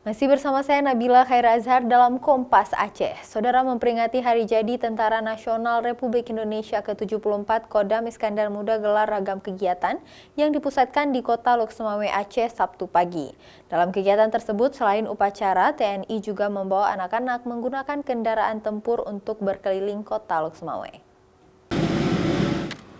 Masih bersama saya Nabila Khaira Azhar dalam Kompas Aceh. Saudara, memperingati Hari Jadi Tentara Nasional Republik Indonesia ke-74, Kodam Iskandar Muda gelar ragam kegiatan yang dipusatkan di Kota Lok Sumawe, Aceh, Sabtu pagi. Dalam kegiatan tersebut, selain upacara, TNI juga membawa anak-anak menggunakan kendaraan tempur untuk berkeliling Kota Lok Sumawe.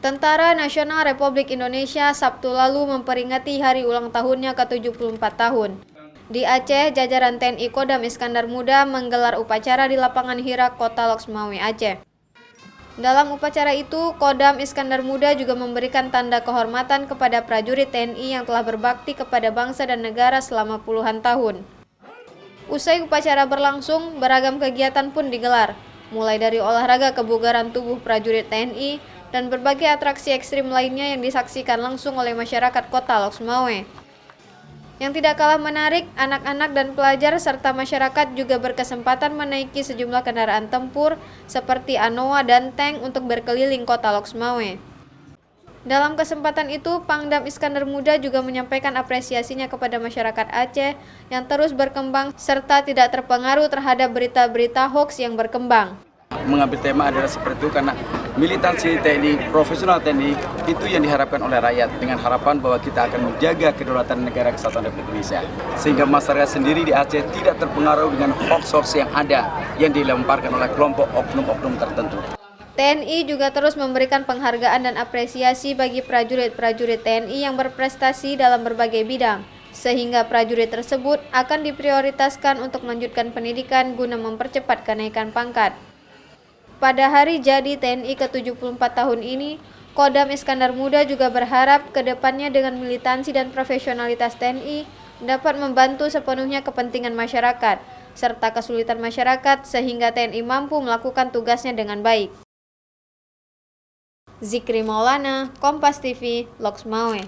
Tentara Nasional Republik Indonesia Sabtu lalu memperingati hari ulang tahunnya ke-74 tahun. Di Aceh, jajaran TNI Kodam Iskandar Muda menggelar upacara di lapangan Hira, Kota Lok Sumawe, Aceh. Dalam upacara itu, Kodam Iskandar Muda juga memberikan tanda kehormatan kepada prajurit TNI yang telah berbakti kepada bangsa dan negara selama puluhan tahun. Usai upacara berlangsung, beragam kegiatan pun digelar, mulai dari olahraga kebugaran tubuh prajurit TNI dan berbagai atraksi ekstrim lainnya yang disaksikan langsung oleh masyarakat Kota Lok Sumawe. Yang tidak kalah menarik, anak-anak dan pelajar serta masyarakat juga berkesempatan menaiki sejumlah kendaraan tempur seperti Anoa dan tank untuk berkeliling Kota Lok Sumawe. Dalam kesempatan itu, Pangdam Iskandar Muda juga menyampaikan apresiasinya kepada masyarakat Aceh yang terus berkembang serta tidak terpengaruh terhadap berita-berita hoaks yang berkembang. Mengambil tema adalah seperti itu karena militansi TNI, profesional TNI itu yang diharapkan oleh rakyat dengan harapan bahwa kita akan menjaga kedaulatan negara kesatuan Republik Indonesia sehingga masyarakat sendiri di Aceh tidak terpengaruh dengan hoax-hoax yang ada yang dilemparkan oleh kelompok oknum-oknum tertentu. TNI juga terus memberikan penghargaan dan apresiasi bagi prajurit-prajurit TNI yang berprestasi dalam berbagai bidang, sehingga prajurit tersebut akan diprioritaskan untuk melanjutkan pendidikan guna mempercepat kenaikan pangkat. Pada hari jadi TNI ke-74 tahun ini, Kodam Iskandar Muda juga berharap ke depannya dengan militansi dan profesionalitas TNI dapat membantu sepenuhnya kepentingan masyarakat, serta kesulitan masyarakat sehingga TNI mampu melakukan tugasnya dengan baik. Zikri Maulana, Kompas TV, Lok Sumawe.